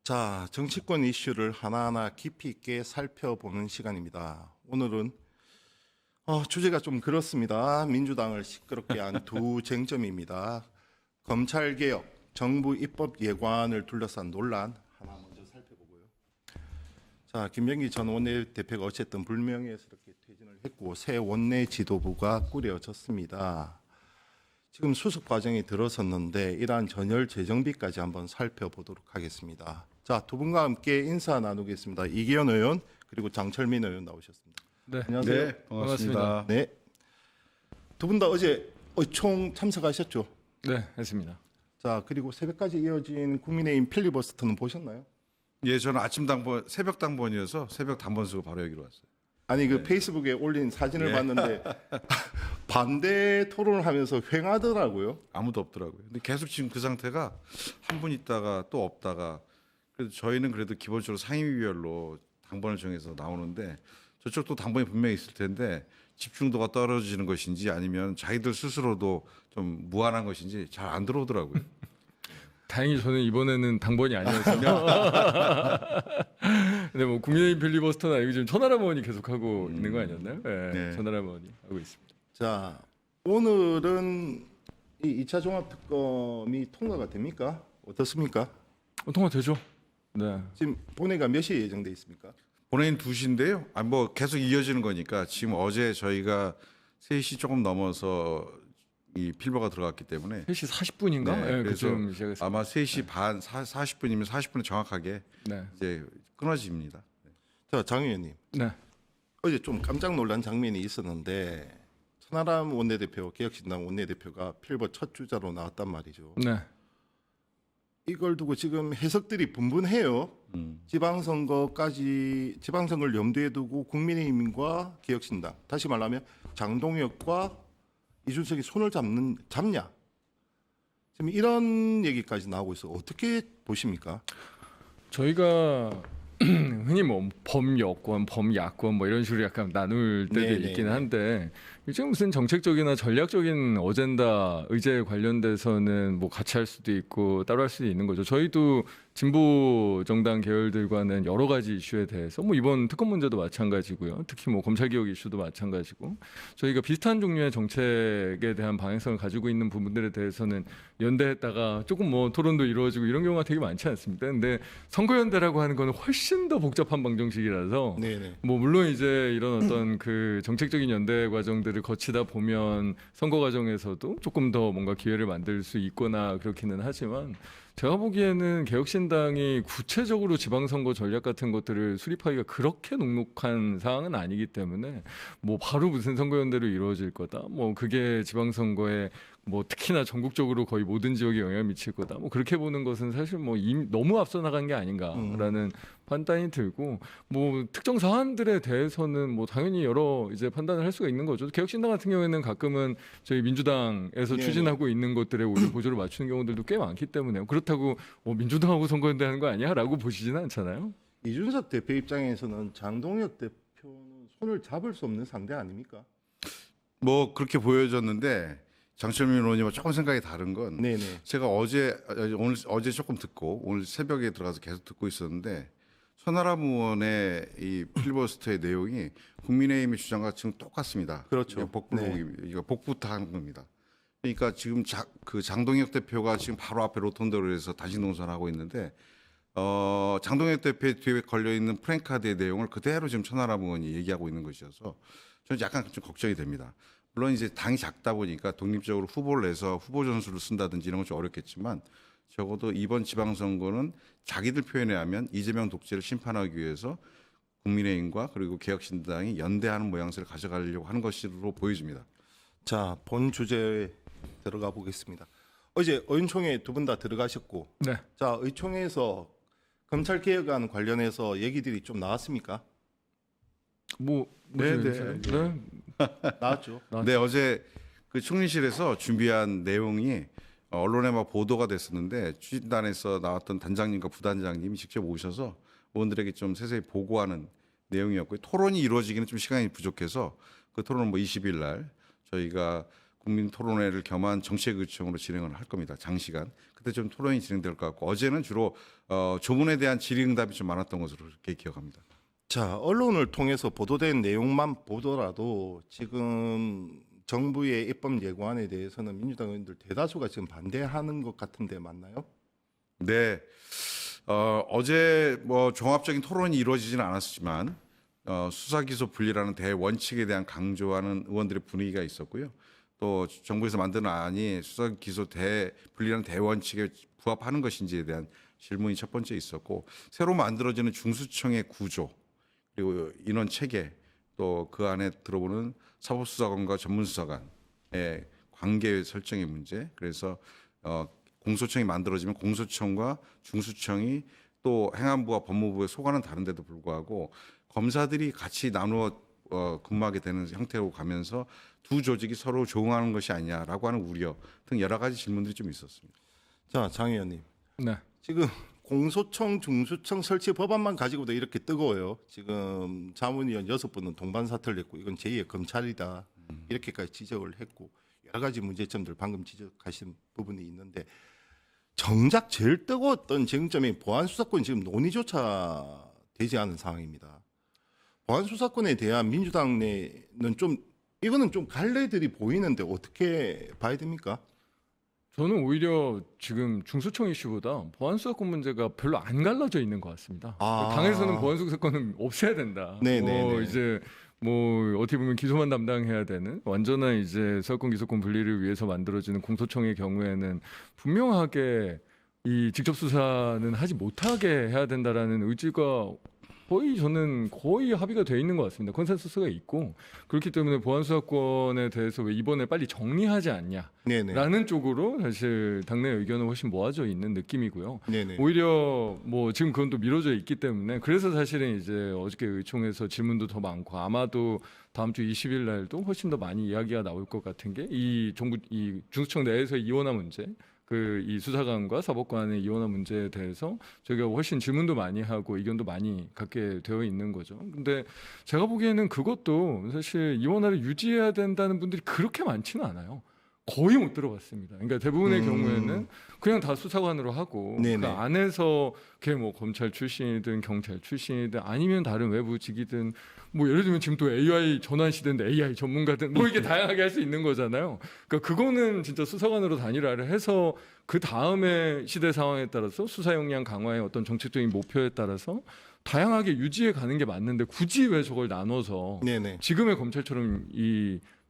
자, 정치권 이슈를 하나하나 깊이 있게 살펴보는 시간입니다. 오늘은 주제가 좀 그렇습니다. 민주당을 시끄럽게 한 두 쟁점입니다. 검찰개혁, 정부 입법 예관을 둘러싼 논란 하나 먼저 살펴보고요. 자, 김병기 전 원내대표가 어쨌든 불명예스럽게 퇴진을 했고 새 원내 지도부가 꾸려졌습니다. 지금 수습 과정에 들어섰는데 이러한 전열 재정비까지 한번 살펴보도록 하겠습니다. 자, 두 분과 함께 인사 나누겠습니다. 이기현 의원 그리고 장철민 의원 나오셨습니다. 네, 안녕하세요. 네, 반갑습니다. 네. 두 분 다 어제 총 참석하셨죠? 네, 했습니다. 자, 그리고 새벽까지 이어진 국민의힘 필리버스터는 보셨나요? 예, 저는 아침 당번, 새벽 당번이어서 새벽 당번 쓰고 바로 여기로 왔어요. 아니 그 페이스북에 올린 사진을 봤는데 반대 토론을 하면서 휑하더라고요. 아무도 없더라고요. 근데 계속 지금 그 상태가 한 분 있다가 또 없다가 그래도 저희는 그래도 기본적으로 상임위별로 당번을 정해서 나오는데 저쪽도 당번이 분명히 있을 텐데 집중도가 떨어지는 것인지 아니면 자기들 스스로도 좀 무한한 것인지 잘 안 들어오더라고요. 다행히 저는 이번에는 당번이 아니었어요. 근데 뭐 국민의힘 필리버스터는 아니고 지금 천하람 의원이 계속 하고 있는 거 아니었나요? 네, 네. 천하람 의원이 하고 있습니다. 자, 오늘은 이 2차 종합특검이 통과가 됩니까? 어떻습니까? 통과되죠. 네. 지금 본회의가 몇 시에 예정돼 있습니까? 본회의는 2시인데요. 아, 뭐 계속 이어지는 거니까 지금 어제 저희가 3시 조금 넘어서 이 필버가 들어갔기 때문에 3시 40분인가? 네, 네, 그래서 그쯤 시작했습니다. 아마 3시 반 40분이면 40분에 정확하게 네. 이제 끊어집니다. 자, 장 의원님. 네. 어제 좀 깜짝 놀란 장면이 있었는데 천하람 원내대표, 개혁신당 원내대표가 필버 첫 주자로 나왔단 말이죠. 네. 이걸 두고 지금 해석들이 분분해요. 지방선거를 염두에 두고 국민의힘과 개혁신당, 다시 말하면 장동혁과 이준석이 손을 잡냐. 지금 이런 얘기까지 나오고 있어. 어떻게 보십니까? 저희가 흔히 뭐 범여권, 범야권 뭐 이런 식으로 약간 나눌 때도 네네. 있긴 한데 지금 무슨 정책적이나 전략적인 어젠다 의제에 관련돼서는 뭐 같이 할 수도 있고 따로 할 수도 있는 거죠. 저희도 진보 정당 계열들과는 여러 가지 이슈에 대해서 뭐 이번 특검 문제도 마찬가지고요. 특히 뭐 검찰 개혁 이슈도 마찬가지고 저희가 비슷한 종류의 정책에 대한 방향성을 가지고 있는 부분들에 대해서는 연대했다가 조금 뭐 토론도 이루어지고 이런 경우가 되게 많지 않습니다. 근데 선거연대라고 하는 거는 훨씬 더 복잡한 방정식이라서 네네. 뭐 물론 이제 이런 어떤 그 정책적인 연대 과정들을 거치다 보면 선거 과정에서도 조금 더 뭔가 기회를 만들 수 있거나 그렇기는 하지만 제가 보기에는 개혁신당이 구체적으로 지방선거 전략 같은 것들을 수립하기가 그렇게 녹록한 사항은 아니기 때문에 뭐 바로 무슨 선거연대로 이루어질 거다. 뭐 그게 지방선거에 뭐 특히나 전국적으로 거의 모든 지역에 영향을 미칠 거다. 뭐 그렇게 보는 것은 사실 뭐 이미 너무 앞서 나간 게 아닌가라는 판단이 들고 뭐 특정 사안들에 대해서는 뭐 당연히 여러 이제 판단을 할 수가 있는 거죠. 개혁신당 같은 경우에는 가끔은 저희 민주당에서 네네. 추진하고 있는 것들에 오히려 보조를 맞추는 경우들도 꽤 많기 때문에 그렇다고 민주당하고 선거연대하는 거 아니야라고 보시지는 않잖아요. 이준석 대표 입장에서는 장동혁 대표는 손을 잡을 수 없는 상대 아닙니까? 뭐 그렇게 보여졌는데 장철민 의원님과 조금 생각이 다른 건 네네. 제가 어제 조금 듣고 오늘 새벽에 들어가서 계속 듣고 있었는데 천하람 의원의 이 필리버스터의 내용이 국민의힘의 주장과 지금 똑같습니다. 그렇죠. 이거 복부터 한 겁니다. 그러니까 지금 그 장동혁 대표가 지금 바로 앞에 로톤대로 해서 단식 농선하고 있는데 장동혁 대표의 뒤에 걸려 있는 프랭카드의 내용을 그대로 지금 천하람 의원이 얘기하고 있는 것이어서 저는 약간 좀 걱정이 됩니다. 물론 이제 당이 작다 보니까 독립적으로 후보를 내서 후보 전술을 쓴다든지 이런 건 좀 어렵겠지만 적어도 이번 지방선거는 자기들 표현에 하면 이재명 독재를 심판하기 위해서 국민의힘과 그리고 개혁신당이 연대하는 모양새를 가져가려고 하는 것으로 보여집니다. 자, 본 주제에 들어가 보겠습니다. 어제 의총에 두 분 다 들어가셨고, 네. 자, 의총에서 검찰 개혁안 관련해서 얘기들이 좀 나왔습니까? 네. 나왔죠. 네, 어제 그 총리실에서 준비한 내용이 언론에 막 보도가 됐었는데 추진단에서 나왔던 단장님과 부단장님이 직접 오셔서 의원들에게 좀 세세히 보고하는 내용이었고요. 토론이 이루어지기는 좀 시간이 부족해서 그 토론은 뭐 20일 날 저희가 국민 토론회를 겸한 정책의총으로 진행을 할 겁니다. 장시간. 그때 좀 토론이 진행될 것 같고 어제는 주로 조문에 대한 질의응답이 좀 많았던 것으로 그렇게 기억합니다. 자, 언론을 통해서 보도된 내용만 보더라도 지금 정부의 입법 예고안에 대해서는 민주당 의원들 대다수가 지금 반대하는 것 같은데 맞나요? 네. 어제 뭐 종합적인 토론이 이루어지지는 않았지만 수사 기소 분리라는 대원칙에 대한 강조하는 의원들의 분위기가 있었고요. 또 정부에서 만든 안이 수사 기소 분리라는 대원칙에 부합하는 것인지에 대한 질문이 첫 번째 있었고 새로 만들어지는 중수청의 구조 그리고 인원 체계 또 그 안에 들어보는 사법수사관과 전문수사관의 관계 설정의 문제 그래서 공소청이 만들어지면 공소청과 중수청이 또 행안부와 법무부의 소관은 다른데도 불구하고 검사들이 같이 나누어 근무하게 되는 형태로 가면서 두 조직이 서로 조응하는 것이 아니냐라고 하는 우려 등 여러 가지 질문들이 좀 있었습니다. 자, 장 의원님. 네. 지금 공소청, 중수청 설치 법안만 가지고도 이렇게 뜨거워요. 지금 자문위원 6분은 동반 사퇴를 했고 이건 제2의 검찰이다. 이렇게까지 지적을 했고 여러 가지 문제점들 방금 지적하신 부분이 있는데 정작 제일 뜨거웠던 쟁점이 보안수사권 지금 논의조차 되지 않은 상황입니다. 보안수사권에 대한 민주당 내는 좀 이거는 좀 갈래들이 보이는데 어떻게 봐야 됩니까? 저는 오히려 지금 중수청 이슈보다 보안수사권 문제가 별로 안 갈라져 있는 것 같습니다. 아. 당에서는 보안수사권은 없애야 된다. 네네네. 이제 뭐 어떻게 보면 기소만 담당해야 되는 완전한 이제 수사권 기소권 분리를 위해서 만들어지는 공소청의 경우에는 분명하게 이 직접 수사는 하지 못하게 해야 된다라는 의지가 저는 거의 합의가 돼 있는 것 같습니다. 컨센서스가 있고 그렇기 때문에 보안수사권에 대해서 왜 이번에 빨리 정리하지 않냐라는 네네. 쪽으로 사실 당내 의견은 훨씬 모아져 있는 느낌이고요. 네네. 오히려 뭐 지금 그건 또 미뤄져 있기 때문에 그래서 사실은 이제 어저께 의총에서 질문도 더 많고 아마도 다음 주 20일 날도 훨씬 더 많이 이야기가 나올 것 같은 게 이 중수청 내에서 이원화 문제 이 수사관과 사법관의 이원화 문제에 대해서 저희가 훨씬 질문도 많이 하고 의견도 많이 갖게 되어 있는 거죠. 근데 제가 보기에는 그것도 사실 이원화를 유지해야 된다는 분들이 그렇게 많지는 않아요. 거의 못 들어봤습니다. 그러니까 대부분의 경우에는 그냥 다 수사관으로 하고 네네. 그 안에서 그게 뭐 검찰 출신이든 경찰 출신이든 아니면 다른 외부직이든 뭐 예를 들면 지금 또 AI 전환 시대인데 AI 전문가든 뭐 이게 다양하게 할 수 있는 거잖아요. 그러니까 그거는 진짜 수사관으로 단일화를 해서 그 다음에 시대 상황에 따라서 수사 역량 강화의 어떤 정책적인 목표에 따라서 다양하게 유지해 가는 게 맞는데 굳이 왜 저걸 나눠서 네네. 지금의 검찰처럼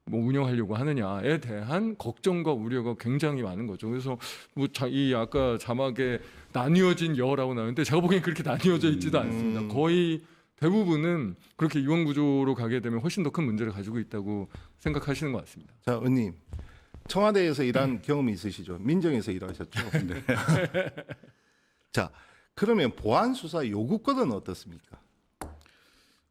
뭐 운영하려고 하느냐에 대한 걱정과 우려가 굉장히 많은 거죠. 그래서 뭐 이 아까 자막에 나뉘어진 여라고 나오는데 제가 보기엔 그렇게 나뉘어져 있지도 않습니다. 거의 대부분은 그렇게 이원 구조로 가게 되면 훨씬 더 큰 문제를 가지고 있다고 생각하시는 것 같습니다. 자, 의원님. 청와대에서 일한 경험이 있으시죠? 민정에서 일하셨죠? 네. 자, 그러면 보안 수사 요구권은 어떻습니까?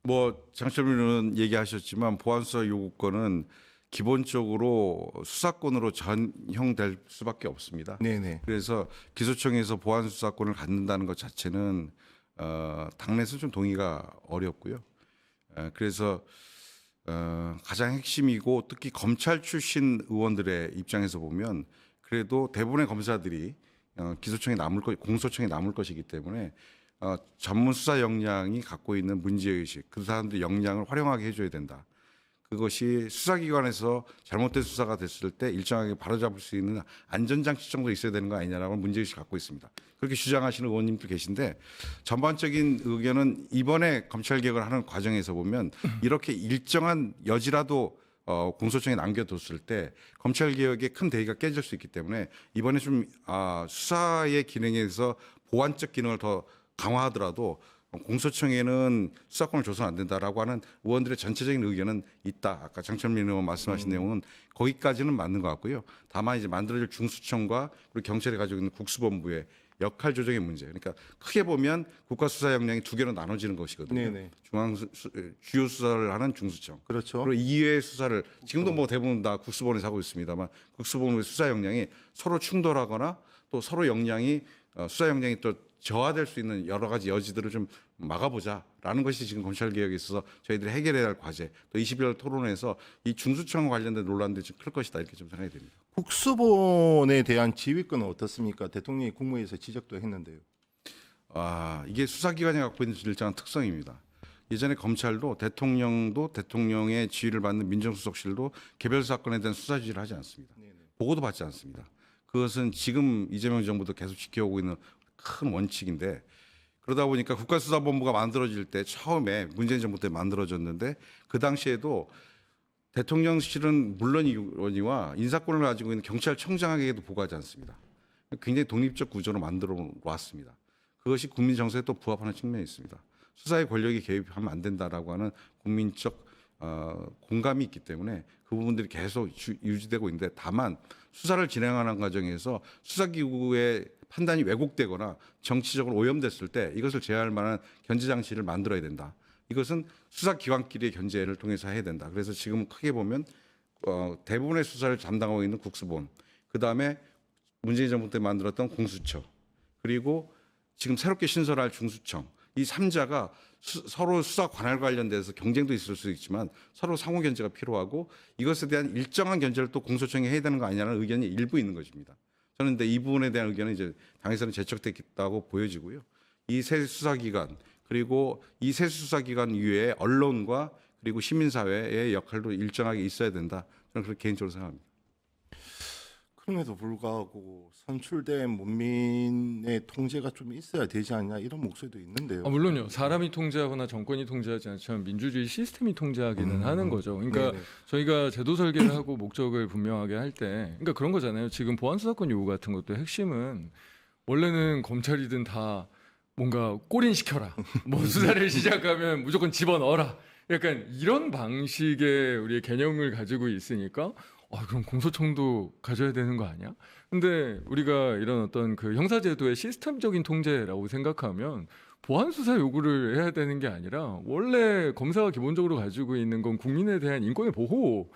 뭐 장철민은 얘기하셨지만 보안수사 요구권은 기본적으로 수사권으로 전형될 수밖에 없습니다. 네네. 그래서 기소청에서 보안수사권을 갖는다는 것 자체는 당내에서 좀 동의가 어렵고요. 그래서 가장 핵심이고 특히 검찰 출신 의원들의 입장에서 보면 그래도 대부분의 검사들이 기소청에 공소청에 남을 것이기 때문에 전문 수사 역량이 갖고 있는 문제의식, 그 사람들 역량을 활용하게 해줘야 된다. 그것이 수사기관에서 잘못된 수사가 됐을 때 일정하게 바로잡을 수 있는 안전장치 정도 있어야 되는 거 아니냐라고 문제의식을 갖고 있습니다. 그렇게 주장하시는 의원님도 계신데 전반적인 의견은 이번에 검찰개혁을 하는 과정에서 보면 이렇게 일정한 여지라도 공소청에 남겨뒀을 때 검찰개혁의 큰 대의가 깨질 수 있기 때문에 이번에 좀 수사의 기능에서 보완적 기능을 더 강화하더라도 공소청에는 수사권을 줘서는 안 된다라고 하는 의원들의 전체적인 의견은 있다. 아까 장철민 의원 말씀하신 내용은 거기까지는 맞는 것 같고요. 다만 이제 만들어질 중수청과 그리고 경찰이 가지고 있는 국수본부의 역할 조정의 문제. 그러니까 크게 보면 국가수사 역량이 두 개로 나눠지는 것이거든요. 네네. 주요 수사를 하는 중수청. 그렇죠. 그리고 이외의 수사를 지금도 뭐 대부분 다 국수본에서 하고 있습니다만 국수본부의 수사 역량이 서로 충돌하거나 또 서로 역량이 수사 역량이 또 저하될 수 있는 여러 가지 여지들을 좀 막아보자라는 것이 지금 검찰 개혁에 있어서 저희들이 해결해야 할 과제. 또 20일 토론회에서 이 중수청 관련된 논란들이 좀 클 것이다 이렇게 좀 생각이 됩니다. 국수본에 대한 지휘권은 어떻습니까? 대통령이 국무회의에서 지적도 했는데요. 이게 수사기관이 갖고 있는 일정한 특성입니다. 예전에 검찰도 대통령도 대통령의 지휘를 받는 민정수석실도 개별 사건에 대한 수사 지휘를 하지 않습니다. 보고도 받지 않습니다. 그것은 지금 이재명 정부도 계속 지켜오고 있는 큰 원칙인데 그러다 보니까 국가수사본부가 만들어질 때 처음에 문재인 정부 때 만들어졌는데 그 당시에도 대통령실은 물론이거니와 인사권을 가지고 있는 경찰청장에게도 보고하지 않습니다. 굉장히 독립적 구조로 만들어 왔습니다. 그것이 국민 정서에 또 부합하는 측면이 있습니다. 수사의 권력이 개입하면 안 된다라고 하는 국민적 공감이 있기 때문에 그 부분들이 계속 유지되고 있는데 다만 수사를 진행하는 과정에서 수사기구의 판단이 왜곡되거나 정치적으로 오염됐을 때 이것을 제어할 만한 견제 장치를 만들어야 된다. 이것은 수사기관끼리의 견제를 통해서 해야 된다. 그래서 지금 크게 보면 대부분의 수사를 담당하고 있는 국수본, 그다음에 문재인 정부 때 만들었던 공수처, 그리고 지금 새롭게 신설할 중수청, 이 3자가 서로 수사 관할 관련돼서 경쟁도 있을 수 있지만 서로 상호 견제가 필요하고 이것에 대한 일정한 견제를 또 공소청이 해야 되는 거 아니냐는 의견이 일부 있는 것입니다. 저는 근데 이 부분에 대한 의견은 이제 당에서는 제척됐다고 보여지고요. 이 새 수사기관 그리고 이 새 수사기관 이외에 언론과 그리고 시민사회의 역할도 일정하게 있어야 된다. 저는 그렇게 개인적으로 생각합니다. 그럼에도 불구하고 선출된 문민의 통제가 좀 있어야 되지 않냐 이런 목소리도 있는데요. 물론요. 사람이 통제하거나 정권이 통제하지 않지만 민주주의 시스템이 통제하기는 하는 거죠. 그러니까 네네. 저희가 제도 설계를 하고 목적을 분명하게 할 때, 그러니까 그런 거잖아요. 지금 보안 수사권 요구 같은 것도 핵심은 원래는 검찰이든 다 뭔가 꼬린시켜라. 뭐 수사를 시작하면 무조건 집어넣어라. 약간 이런 방식의 우리의 개념을 가지고 있으니까 그럼 공소청도 가져야 되는 거 아니야? 근데 우리가 이런 어떤 그 형사제도의 시스템적인 통제라고 생각하면 보안 수사 요구를 해야 되는 게 아니라 원래 검사가 기본적으로 가지고 있는 건 국민에 대한 인권의 보호의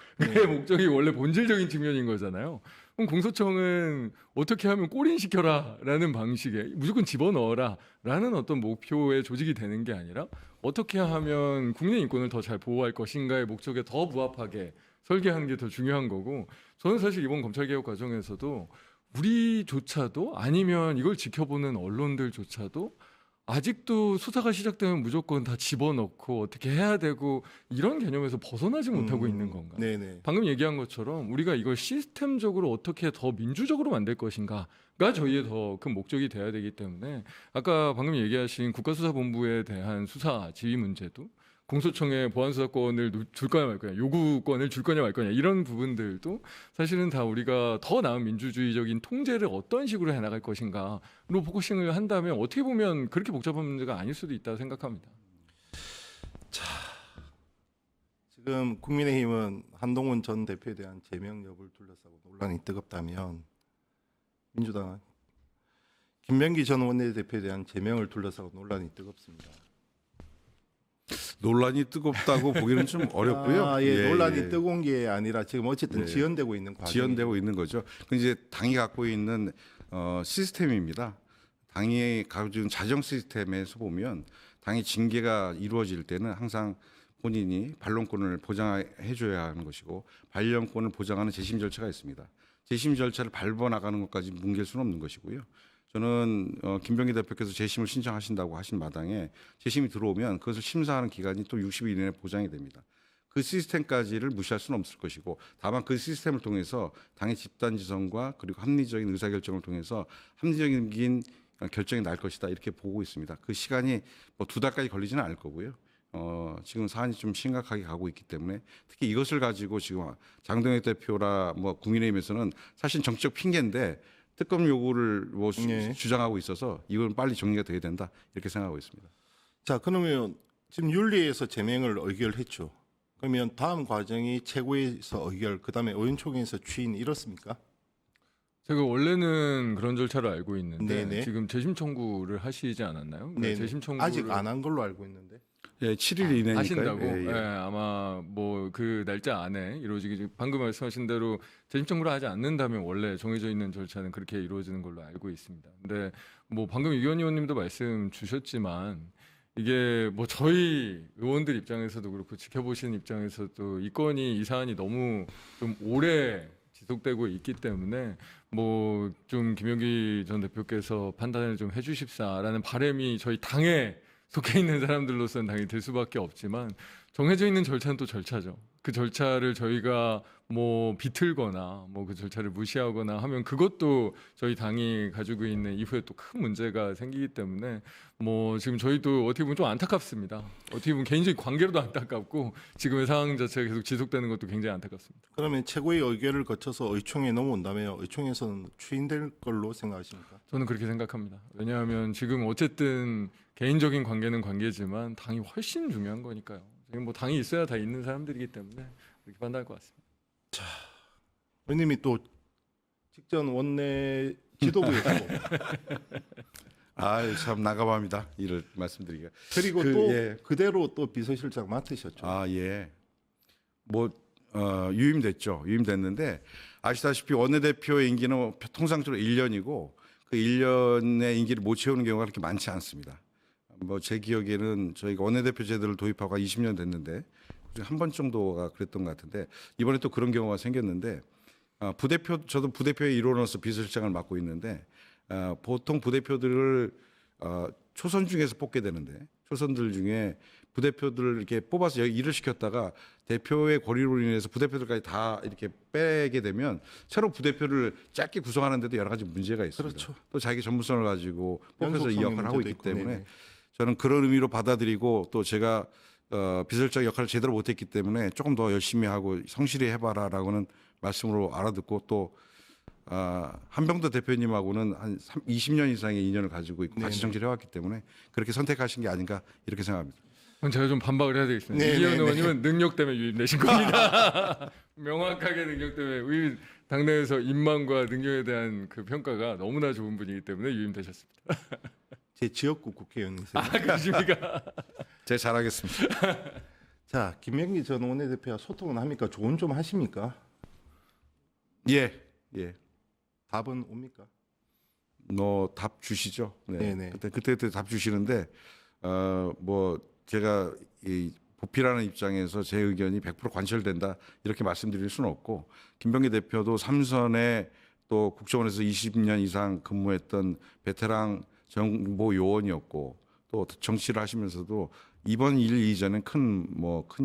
목적이 원래 본질적인 측면인 거잖아요. 그럼 공소청은 어떻게 하면 꼬린시켜라라는 방식의 무조건 집어넣어라라는 어떤 목표의 조직이 되는 게 아니라 어떻게 하면 국민의 인권을 더 잘 보호할 것인가의 목적에 더 부합하게 설계하는 게 더 중요한 거고, 저는 사실 이번 검찰개혁 과정에서도 우리조차도 아니면 이걸 지켜보는 언론들조차도 아직도 수사가 시작되면 무조건 다 집어넣고 어떻게 해야 되고 이런 개념에서 벗어나지 못하고 있는 건가? 네네. 방금 얘기한 것처럼 우리가 이걸 시스템적으로 어떻게 더 민주적으로 만들 것인가가 저희의 더 큰 목적이 돼야 되기 때문에 아까 방금 얘기하신 국가수사본부에 대한 수사 지휘 문제도 공소청에 보안수사권을 줄 거냐 말 거냐, 요구권을 줄 거냐 말 거냐 이런 부분들도 사실은 다 우리가 더 나은 민주주의적인 통제를 어떤 식으로 해나갈 것인가로 포커싱을 한다면 어떻게 보면 그렇게 복잡한 문제가 아닐 수도 있다고 생각합니다. 지금 국민의힘은 한동훈 전 대표에 대한 제명 여부를 둘러싸고 논란이 뜨겁다면 민주당은 김병기 전 원내대표에 대한 제명을 둘러싸고 논란이 뜨겁습니다. 논란이 뜨겁다고 보기는 좀 어렵고요. 논란이 뜨거운 게 아니라 지금 어쨌든 네. 지연되고 있는 과정. 지연되고 있는 거죠. 그 이제 당이 갖고 있는 시스템입니다. 당이 가지고 있는 자정 시스템에서 보면 당의 징계가 이루어질 때는 항상 본인이 반론권을 보장해줘야 하는 것이고 반론권을 보장하는 재심 절차가 있습니다. 재심 절차를 밟아 나가는 것까지 뭉갤 수는 없는 것이고요. 저는 김병기 대표께서 재심을 신청하신다고 하신 마당에 재심이 들어오면 그것을 심사하는 기간이 또 60일 이내에 보장이 됩니다. 그 시스템까지를 무시할 수는 없을 것이고 다만 그 시스템을 통해서 당의 집단지성과 그리고 합리적인 의사결정을 통해서 합리적인 결정이 날 것이다 이렇게 보고 있습니다. 그 시간이 뭐 2달까지 걸리지는 않을 거고요. 지금 사안이 좀 심각하게 가고 있기 때문에 특히 이것을 가지고 지금 장동혁 대표라 뭐 국민의힘에서는 사실 정치적 핑계인데 특검 요구를 뭐 주장하고 있어서 이건 빨리 정리가 돼야 된다 이렇게 생각하고 있습니다. 자, 그러면 지금 윤리에서 제명을 의결했죠. 그러면 다음 과정이 최고에서 의결, 그다음에 의원총회에서 추인 이렇습니까? 제가 원래는 그런 절차를 알고 있는데 네네. 지금 재심 청구를 하시지 않았나요? 네, 재심 청구를 아직 안 한 걸로 알고 있는데. 예, 7일 이내니까요. 하신다고? 예, 예. 아마 뭐 그 날짜 안에 이루어지기 방금 말씀하신 대로 재심 청구를 하지 않는다면 원래 정해져 있는 절차는 그렇게 이루어지는 걸로 알고 있습니다. 근데 뭐 방금 이현 의원님도 말씀 주셨지만 이게 뭐 저희 의원들 입장에서도 그렇고 지켜보시는 입장에서도 이 건이 이 사안이 너무 좀 오래 지속되고 있기 때문에 뭐 좀 김영기 전 대표께서 판단을 좀 해주십사라는 바람이 저희 당에 속해 있는 사람들로서는 당연히 될 수밖에 없지만 정해져 있는 절차는 또 절차죠. 그 절차를 저희가 뭐 비틀거나 뭐 그 절차를 무시하거나 하면 그것도 저희 당이 가지고 있는 이후에 또 큰 문제가 생기기 때문에 뭐 지금 저희도 어떻게 보면 좀 안타깝습니다. 어떻게 보면 개인적인 관계로도 안타깝고 지금의 상황 자체가 계속 지속되는 것도 굉장히 안타깝습니다. 그러면 최고의 의결을 거쳐서 의총에 넘어온다면 의총에서는 추인될 걸로 생각하십니까? 저는 그렇게 생각합니다. 왜냐하면 지금 어쨌든 개인적인 관계는 관계지만 당이 훨씬 중요한 거니까요. 지금 뭐 당이 있어야 다 있는 사람들이기 때문에 그렇게 판단할 것 같습니다. 의원님이 또 직전 원내 지도부였고 참 나가봅니다. 이를 말씀드리기가. 그리고 그, 또 예. 그대로 또 비서실장 맡으셨죠. 예. 뭐 유임됐죠. 유임됐는데 아시다시피 원내대표의 임기는 통상적으로 1년이고 그 1년의 임기를 못 채우는 경우가 그렇게 많지 않습니다. 뭐 제 기억에는 저희가 원내대표 제도를 도입하고 20년 됐는데 한 번 정도가 그랬던 것 같은데 이번에 또 그런 경우가 생겼는데 저도 부대표의 일원으로서 비서실장을 맡고 있는데 보통 부대표들을 초선 중에서 뽑게 되는데 초선들 중에 부대표들을 이렇게 뽑아서 일을 시켰다가 대표의 권위로 인해서 부대표들까지 다 이렇게 빼게 되면 새로 부대표를 짧게 구성하는데도 여러 가지 문제가 있습니다. 그렇죠. 또 자기 전문성을 가지고 뽑혀서 이 역할을 하고 있기 있고, 때문에 네네. 저는 그런 의미로 받아들이고 또 제가 비서실장 역할을 제대로 못했기 때문에 조금 더 열심히 하고 성실히 해봐라라고는 말씀으로 알아듣고 또 한병도 대표님하고는 한 20년 이상의 인연을 가지고 있고 같이 네네. 정치를 해왔기 때문에 그렇게 선택하신 게 아닌가 이렇게 생각합니다. 그럼 제가 좀 반박을 해야 되겠습니다. 네, 이현 네, 네. 의원님은 능력 때문에 유임되신 겁니다. 명확하게 능력 때문에 우리 당내에서 인망과 능력에 대한 그 평가가 너무나 좋은 분이기 때문에 유임되셨습니다. 제 지역구 국회의원이세요. 그러십니까? 제가 잘하겠습니다. 자, 김명기 전 원내대표와 소통은 합니까? 조언 좀 하십니까? 예. 답은 옵니까? 답 주시죠. 네네. 그때 답 주시는데 뭐 제가 이 보필하는 입장에서 제 의견이 100% 관철된다 이렇게 말씀드릴 수는 없고 김병기 대표도 삼선에 또 국정원에서 20년 이상 근무했던 베테랑 정보 요원이었고 또 정치를 하시면서도 이번 일 이전엔 큰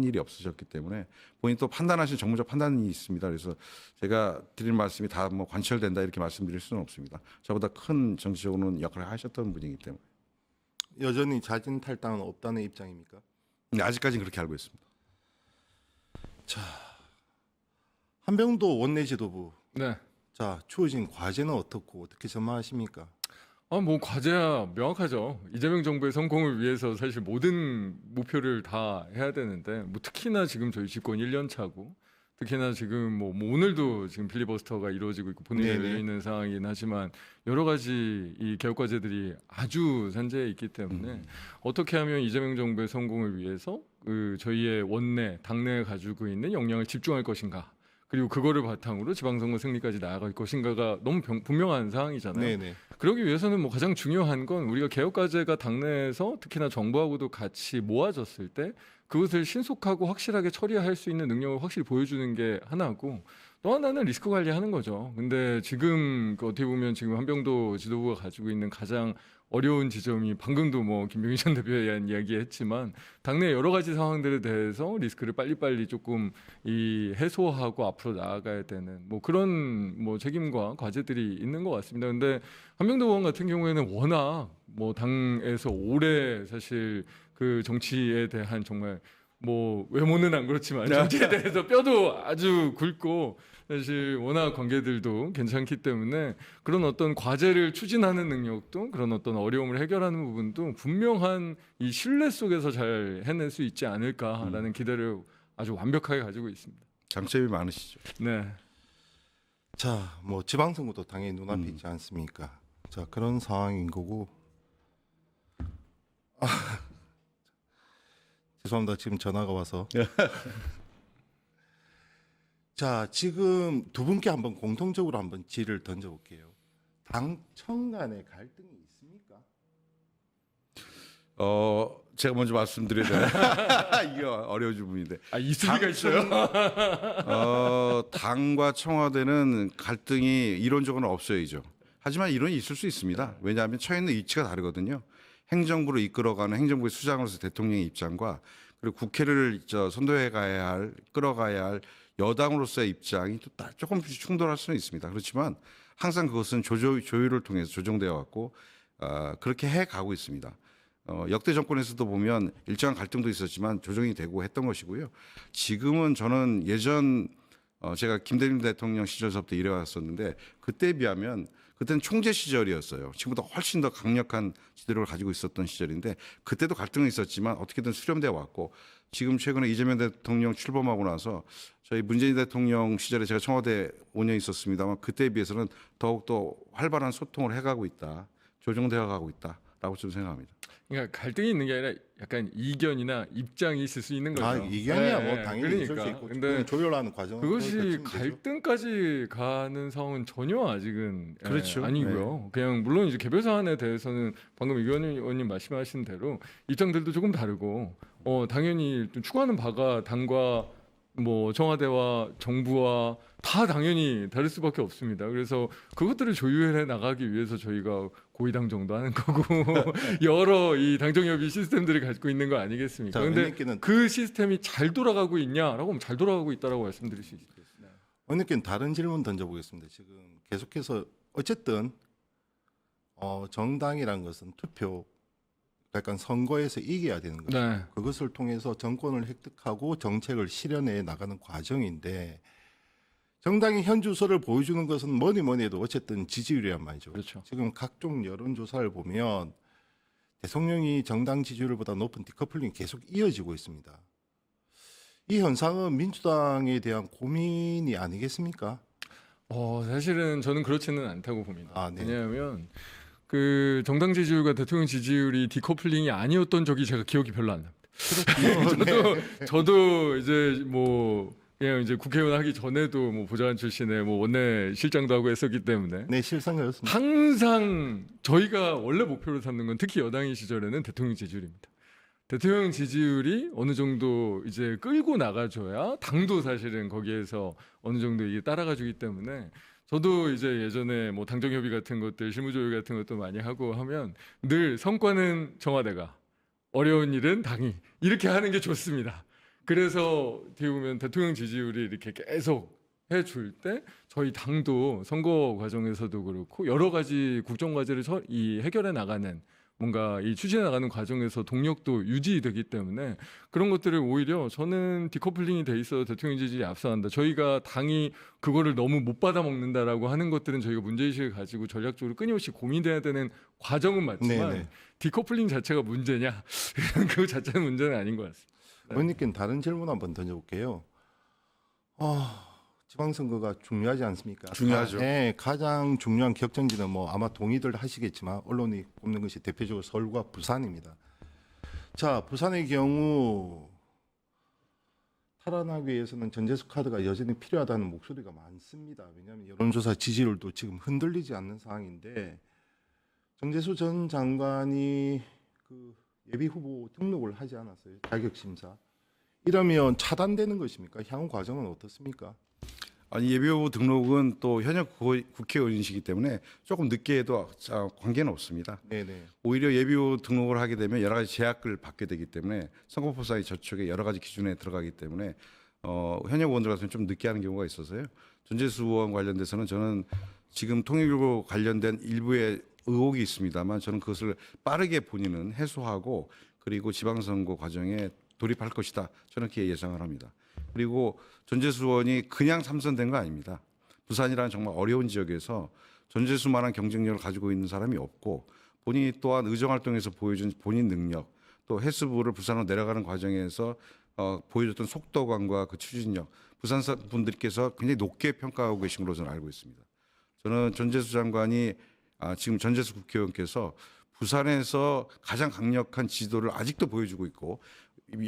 일이 없으셨기 때문에 본인 또 판단하신 정무적 판단이 있습니다. 그래서 제가 드릴 말씀이 다 관철된다 이렇게 말씀드릴 수는 없습니다. 저보다 큰 정치적으로는 역할을 하셨던 분이기 때문에 여전히 자진 탈당은 없다는 입장입니까? 근데 아직까지는 그렇게 알고 있습니다. 한병도 원내 지도부. 네. 자, 주어진 과제는 어떻고 어떻게 전망하십니까? 뭐 과제야 명확하죠. 이재명 정부의 성공을 위해서 사실 모든 목표를 다 해야 되는데 뭐 특히나 지금 저희 집권 1년 차고 특히나 지금 뭐 오늘도 지금 필리버스터가 이루어지고 있고 본회의가 네네. 열려 있는 상황이긴 하지만 여러 가지 이 개혁 과제들이 아주 산재해 있기 때문에 어떻게 하면 이재명 정부의 성공을 위해서 그 저희의 원내 당내에 가지고 있는 역량을 집중할 것인가 그리고 그거를 바탕으로 지방선거 승리까지 나아갈 것인가가 너무 분명한 상황이잖아요. 네네. 그러기 위해서는 뭐 가장 중요한 건 우리가 개혁 과제가 당내에서 특히나 정부하고도 같이 모아졌을 때 그것을 신속하고 확실하게 처리할 수 있는 능력을 확실히 보여주는 게 하나고 또 하나는 리스크 관리하는 거죠. 근데 지금 그 어떻게 보면 지금 한병도 지도부가 가지고 있는 가장 어려운 지점이 방금도 뭐 김병희 전 대표에 대한 이야기했지만 당내 여러 가지 상황들에 대해서 리스크를 빨리빨리 조금 이 해소하고 앞으로 나아가야 되는 뭐 그런 뭐 책임과 과제들이 있는 것 같습니다. 근데 한병도 의원 같은 경우에는 워낙 뭐 당에서 오래 사실 그 정치에 대한 정말 뭐 외모는 안 그렇지만 정치에 대해서 뼈도 아주 굵고 사실 워낙 관계들도 괜찮기 때문에 그런 어떤 과제를 추진하는 능력도 그런 어떤 어려움을 해결하는 부분도 분명한 이 신뢰 속에서 잘 해낼 수 있지 않을까라는 기대를 아주 완벽하게 가지고 있습니다. 장점이 많으시죠. 네. 자, 뭐 지방선거도 당연히 눈앞에 있지 않습니까? 자, 그런 상황인 거고. 죄송합니다. 지금 전화가 와서. 자, 지금 두 분께 한번 공통적으로 한번 질을 던져볼게요. 당청 간의 갈등이 있습니까? 제가 먼저 말씀드려야 되나요? 이게 어려운 부분인데. 있을 리가 있어요? 당과 청와대는 갈등이 이론적으로는 없어야죠. 하지만 이론이 있을 수 있습니다. 왜냐하면 처해 있는 위치가 다르거든요. 행정부를 이끌어가는 행정부의 수장으로서 대통령의 입장과 그리고 국회를 선도해 가야 할, 끌어가야 할 여당으로서의 입장이 또 조금씩 충돌할 수는 있습니다. 그렇지만 항상 그것은 조율을 통해서 조정되어 왔고 그렇게 해 가고 있습니다. 역대 정권에서도 보면 일정한 갈등도 있었지만 조정이 되고 했던 것이고요. 지금은 저는 예전 제가 김대중 대통령 시절서부터 일해왔었는데 그때에 비하면 그때는 총재 시절이었어요. 지금보다 훨씬 더 강력한 지도력을 가지고 있었던 시절인데 그때도 갈등은 있었지만 어떻게든 수렴되어 왔고 지금 최근에 이재명 대통령 출범하고 나서 저희 문재인 대통령 시절에 제가 청와대 5년 있었습니다만 그때에 비해서는 더욱더 활발한 소통을 해가고 있다. 조정되어 가고 있다라고 좀 생각합니다. 그러니까 갈등이 있는 게 아니라 약간 이견이나 입장이 있을 수 있는 거죠. 이견이야 네, 뭐 당연히 있을 수 그러니까. 있고 근데 조율하는 과정은 그것이 갈등까지 가는 상황은 전혀 아직은 그렇죠. 아니고요. 그냥 물론 이제 개별 사안에 대해서는 방금 이 의원님 말씀하신 대로 입장들도 조금 다르고 당연히 좀 추구하는 바가 당과 뭐 청와대와 정부와 다 당연히 다를 수밖에 없습니다. 그래서 그것들을 조율해 나가기 위해서 저희가 고위당 정도 하는 거고 여러 이 당정협의 시스템들이 갖고 있는 거 아니겠습니까? 자, 그런데 의원님께는 그 시스템이 잘 돌아가고 있냐라고 하면 잘 돌아가고 있다라고 말씀드릴 수 있겠습니다. 의원님께는 다른 질문 던져보겠습니다. 지금 계속해서 어쨌든 정당이란 것은 투표, 약간 선거에서 이겨야 되는 거죠. 네. 그것을 통해서 정권을 획득하고 정책을 실현해 나가는 과정인데 정당이 현주소를 보여주는 것은 뭐니 해도 어쨌든 지지율이란 말이죠. 그렇죠. 지금 각종 여론조사를 보면 대통령이 정당 지지율보다 높은 디커플링이 계속 이어지고 있습니다. 이 현상은 민주당에 대한 고민이 아니겠습니까? 사실은 저는 그렇지는 않다고 봅니다. 네. 왜냐하면 그 정당 지지율과 대통령 지지율이 디커플링이 아니었던 적이 제가 기억이 별로 안 납니다. 저도 이제 뭐 그냥 이제 국회의원 하기 전에도 뭐 보좌관 출신의 뭐 원내 실장도 하고 했었기 때문에 네, 실상이었습니다. 항상 저희가 원래 목표로 삼는 건 특히 여당의 시절에는 대통령 지지율입니다. 대통령 지지율이 어느 정도 이제 끌고 나가줘야 당도 사실은 거기에서 어느 정도 이게 따라가주기 때문에 저도 이제 예전에 뭐 당정협의 같은 것들, 실무조율 같은 것도 많이 하고 하면 늘 성과는 청와대가, 어려운 일은 당이 이렇게 하는 게 좋습니다. 그래서 어떻게 보면 대통령 지지율이 이렇게 계속 해줄 때 저희 당도 선거 과정에서도 그렇고 여러 가지 국정 과제를 해결해 나가는 뭔가 이 추진해 나가는 과정에서 동력도 유지되기 때문에 그런 것들을 오히려 저는 디커플링이 돼 있어 대통령 지지율이 앞서간다. 저희가 당이 그거를 너무 못 받아 먹는다라고 하는 것들은 저희가 문제의식을 가지고 전략적으로 끊임없이 고민돼야 되는 과정은 맞지만 네네. 디커플링 자체가 문제냐? 그 자체는 문제는 아닌 것 같습니다. 의원님께는 다른 질문 한번 던져볼게요. 지방선거가 중요하지 않습니까? 중요하죠. 네, 가장 중요한 격전지는 뭐 아마 동의들 하시겠지만 언론이 꼽는 것이 대표적으로 서울과 부산입니다. 자, 부산의 경우 탈환하기 위해서는 전재수 카드가 여전히 필요하다는 목소리가 많습니다. 왜냐하면 여론조사 지지율도 지금 흔들리지 않는 상황인데 정재수 전 장관이 그 예비 후보 등록을 하지 않았어요. 자격 심사. 이러면 차단되는 것입니까? 향후 과정은 어떻습니까? 아니 예비후보 등록은 또 현역 국회의원이시기 때문에 조금 늦게 해도 관계는 없습니다. 네네. 오히려 예비후보 등록을 하게 되면 여러 가지 제약을 받게 되기 때문에 선거법상의 저촉에 여러 가지 기준에 들어가기 때문에 현역 의원들 같으면 좀 늦게 하는 경우가 있어서요. 전재수 의원 관련돼서는 저는 지금 통일교 관련된 일부의 의혹이 있습니다만 저는 그것을 빠르게 본인은 해소하고 그리고 지방선거 과정에 돌입할 것이다. 저는 그렇게 예상을 합니다. 그리고 전재수 의원이 그냥 삼선된 거 아닙니다. 부산이라는 정말 어려운 지역에서 전재수만한 경쟁력을 가지고 있는 사람이 없고 본인이 또한 의정활동에서 보여준 본인 능력 또 해수부를 부산으로 내려가는 과정에서 보여줬던 속도감과 그 추진력 부산 분들께서 굉장히 높게 평가하고 계신 걸로 저는 알고 있습니다. 저는 전재수 장관이 지금 전재수 국회의원께서 부산에서 가장 강력한 지도를 아직도 보여주고 있고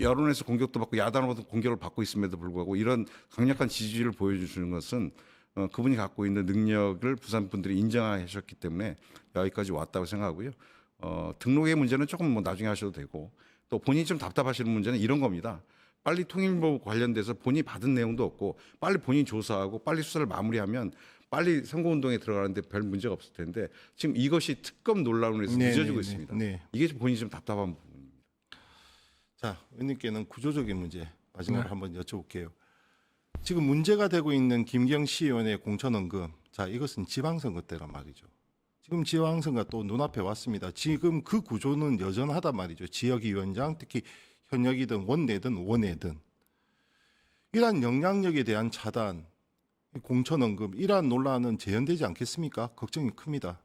여론에서 공격도 받고 야당으로도 공격을 받고 있음에도 불구하고 이런 강력한 지지를 보여주시는 것은 그분이 갖고 있는 능력을 부산 분들이 인정하셨기 때문에 여기까지 왔다고 생각하고요. 등록의 문제는 조금 뭐 나중에 하셔도 되고 또 본인이 좀 답답하시는 문제는 이런 겁니다. 빨리 통일부 관련돼서 본인이 받은 내용도 없고 빨리 본인이 조사하고 빨리 수사를 마무리하면 빨리 선거운동에 들어가는데 별 문제가 없을 텐데 지금 이것이 특검 논란으로 해서 늦어지고 있습니다. 네. 이게 본인이 좀 답답한 부분입니다. 자, 의원님께는 구조적인 문제 마지막으로 한번 여쭤볼게요. 지금 문제가 되고 있는 김경시 의원의 공천원금, 자 이것은 지방선거 때란 말이죠. 지금 지방선거가 또 눈앞에 왔습니다. 지금 그 구조는 여전하단 말이죠. 지역위원장, 특히 현역이든 원내든 원외든 이러한 영향력에 대한 차단, 공천원금 이러한 논란은 재현되지 않겠습니까? 걱정이 큽니다.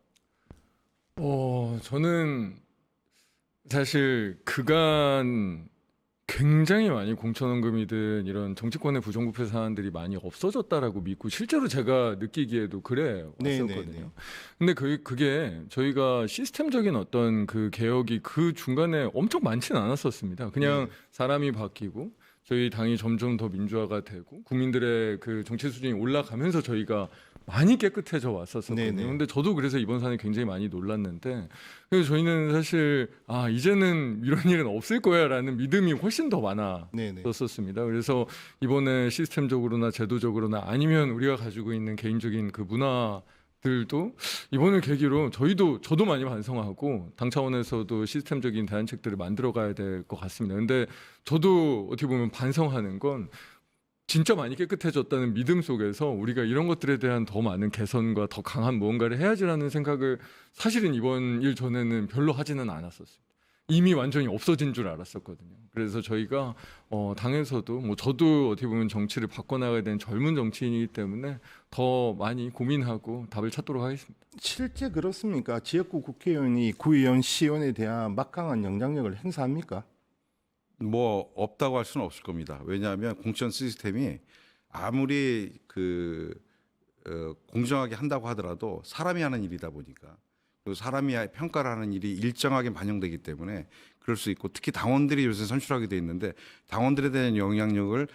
저는 사실 그간 굉장히 많이 공천원금이든 이런 정치권의 부정부패 사안들이 많이 없어졌다라고 믿고 실제로 제가 느끼기에도 그래 네, 왔었거든요. 네, 네. 근데 그게 저희가 시스템적인 어떤 그 개혁이 그 중간에 엄청 많지는 않았었습니다. 그냥 사람이 바뀌고 저희 당이 점점 더 민주화가 되고 국민들의 그 정치 수준이 올라가면서 저희가 많이 깨끗해져 왔었거든요. 네네. 근데 저도 그래서 이번 사안에 굉장히 많이 놀랐는데 그래서 저희는 사실 이제는 이런 일은 없을 거야라는 믿음이 훨씬 더 네네. 많았었습니다. 그래서 이번에 시스템적으로나 제도적으로나 아니면 우리가 가지고 있는 개인적인 그 문화들도 이번을 계기로 저도 많이 반성하고 당 차원에서도 시스템적인 대안책들을 만들어 가야 될 것 같습니다. 근데 저도 어떻게 보면 반성하는 건 진짜 많이 깨끗해졌다는 믿음 속에서 우리가 이런 것들에 대한 더 많은 개선과 더 강한 무언가를 해야지라는 생각을 사실은 이번 일 전에는 별로 하지는 않았었습니다. 이미 완전히 없어진 줄 알았었거든요. 그래서 저희가 당에서도 뭐 저도 어떻게 보면 정치를 바꿔나가야 되는 젊은 정치인이기 때문에 더 많이 고민하고 답을 찾도록 하겠습니다. 실제 그렇습니까? 지역구 국회의원이 구의원, 시의원에 대한 막강한 영향력을 행사합니까? 뭐 없다고 할 수는 없을 겁니다. 왜냐하면 공천 시스템이 아무리 공정하게 한다고 하더라도 사람이 하는 일이다 보니까 또 사람이 평가를 하는 일이 일정하게 반영되기 때문에 그럴 수 있고 특히 당원들이 요새 선출하게 돼 있는데 당원들에 대한 영향력을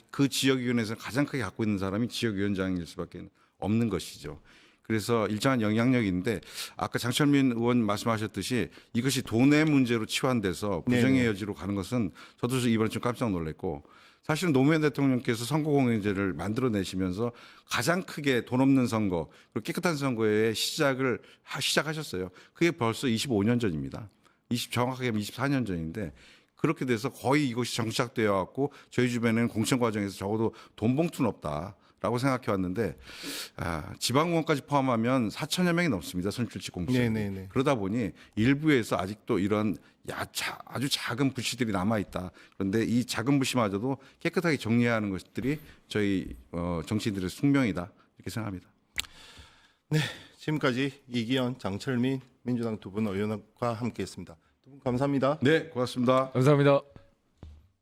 그 지역위원회에서 가장 크게 갖고 있는 사람이 지역위원장일 수밖에 없는 것이죠. 그래서 일정한 영향력인데 아까 장철민 의원 말씀하셨듯이 이것이 돈의 문제로 치환돼서 부정의 여지로 가는 것은 저도 이번에 좀 깜짝 놀랐고 사실은 노무현 대통령께서 선거공영제를 만들어내시면서 가장 크게 돈 없는 선거 그리고 깨끗한 선거의 시작하셨어요. 그게 벌써 25년 전입니다. 정확하게 24년 전인데 그렇게 돼서 거의 이것이 정착되어 왔고 저희 주변에는 공천 과정에서 적어도 돈 봉투는 없다라고 생각해 왔는데 지방공원까지 포함하면 4천여 명이 넘습니다. 선출직 공천. 네네네. 그러다 보니 일부에서 아직도 이런 아주 작은 부시들이 남아 있다. 그런데 이 작은 부시마저도 깨끗하게 정리해야 하는 것들이 저희 정치인들의 숙명이다 이렇게 생각합니다. 네, 지금까지 이기현, 장철민 민주당 두 분 의원과 함께했습니다. 두 분 감사합니다. 네, 고맙습니다. 감사합니다.